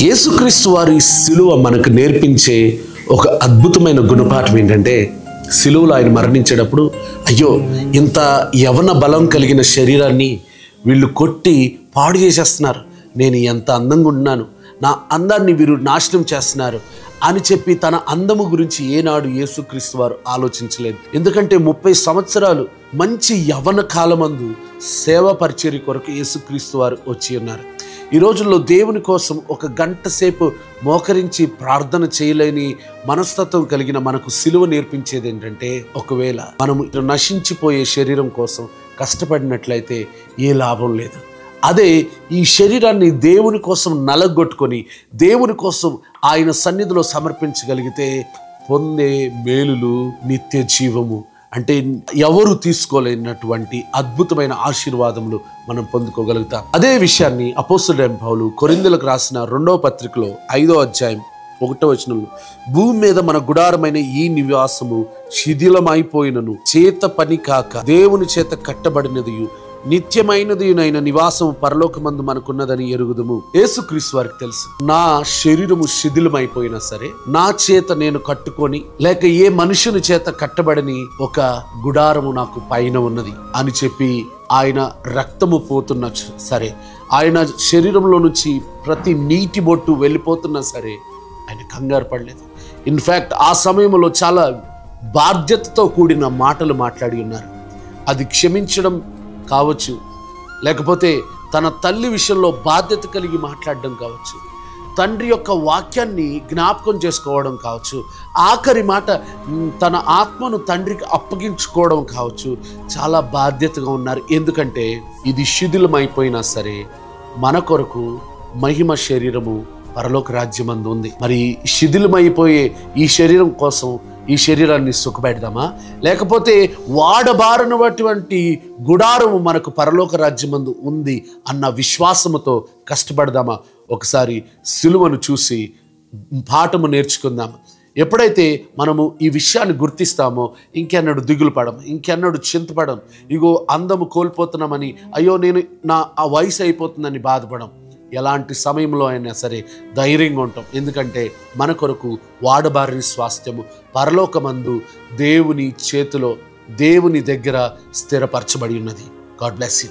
యేసుక్రీస్తు వారి సిలువ మనకు నేర్పించే ఒక అద్భుతమైన గుణపాఠం ఏంటంటే, సిలువలో ఆయన మరణించేటప్పుడు అయ్యో ఇంత యవన బలం కలిగిన శరీరాన్ని వీళ్ళు కొట్టి పాడు చేసేస్తున్నారు, నేను ఎంత అందంగా ఉంటున్నాను, నా అందాన్ని వీరు నాశనం చేస్తున్నారు అని చెప్పి తన అందము గురించి ఏనాడు యేసుక్రీస్తు వారు ఆలోచించలేదు. ఎందుకంటే 30 సంవత్సరాలు మంచి యవన కాలమందు సేవ పరిచర్య కొరకు యేసుక్రీస్తు వారు వచ్చి ఉన్నారు. ఈ రోజుల్లో దేవుని కోసం ఒక గంట సేపు మోకరించి ప్రార్థన చేయలేని మనస్తత్వం కలిగిన మనకు సిలువ నేర్పించేది ఏంటంటే, ఒకవేళ మనము నశించిపోయే శరీరం కోసం కష్టపడినట్లయితే ఏ లాభం లేదు. అదే ఈ శరీరాన్ని దేవుని కోసం నలగొట్టుకొని దేవుని కోసం ఆయన సన్నిధిలో సమర్పించగలిగితే పొందే మేలులు నిత్య జీవము, అంటే ఎవరు తీసుకోలేనటువంటి అద్భుతమైన ఆశీర్వాదములు మనం పొందుకోగలుగుతాం. అదే విషయాన్ని అపోస్తలుడైన పౌలు కొరింథీయులకు రాసిన 2వ పత్రికలో 5వ అధ్యాయం 1వ వచనంలో, భూమి మీద మన గుడారమైన ఈ నివాసము శిథిలమైపోయినను చేత పని కాక దేవుని చేత కట్టబడినది నిత్యమైనదినైన నివాసము పరలోకమందు మనకున్నదని ఎరుగుదుము. యేసుక్రీస్తు వారికి తెలుసు, నా శరీరము శిథిలమైపోయినా సరే నా చేత నేను కట్టుకొని లేక ఏ మనుషుని చేత కట్టబడని ఒక గుడారము నాకు పైన ఉన్నది అని చెప్పి ఆయన రక్తము పోతున్నా సరే, ఆయన శరీరంలో నుంచి ప్రతి నీటి బొట్టు వెళ్ళిపోతున్నా సరే ఆయన కంగారు పడలేదు. ఇన్ఫ్యాక్ట్ ఆ సమయంలో చాలా బాధ్యతతో కూడిన మాటలు మాట్లాడి ఉన్నారు. అది క్షమించడం కావచ్చు, లేకపోతే తన తల్లి విషయంలో బాధ్యత కలిగి మాట్లాడడం కావచ్చు, తండ్రి యొక్క వాక్యాన్ని జ్ఞాపకం చేసుకోవడం కావచ్చు, ఆఖరి మాట తన ఆత్మను తండ్రికి అప్పగించుకోవడం కావచ్చు. చాలా బాధ్యతగా ఉన్నారు. ఎందుకంటే ఇది శిథిలమైపోయినా సరే మన కొరకు మహిమ శరీరము పరలోక రాజ్యమందు ఉంది. మరి శిథిలమైపోయే ఈ శరీరం కోసం ఈ శరీరాన్ని సుఖపెడదామా, లేకపోతే వాడబారనటువంటి గుడారము మనకు పరలోక రాజ్యమందు ఉంది అన్న విశ్వాసముతో కష్టపడదామా? ఒకసారి సిలువను చూసి పాఠము నేర్చుకుందాం. ఎప్పుడైతే మనము ఈ విషయాన్ని గుర్తిస్తామో ఇంకెన్నడు దిగులు పడం, ఇంకెన్నడు చింతపడం, ఇగో అందము కోల్పోతున్నామని, అయ్యో నేను నా ఆ వయసు అయిపోతుందని బాధపడం. ఎలాంటి సమయంలో అయినా సరే ధైర్యంగా ఉంటాం. ఎందుకంటే మన కొరకు వాడబారిన స్వాస్థ్యము పరలోకమందు దేవుని చేతిలో దేవుని దగ్గర స్థిరపరచబడి ఉన్నది. God bless you.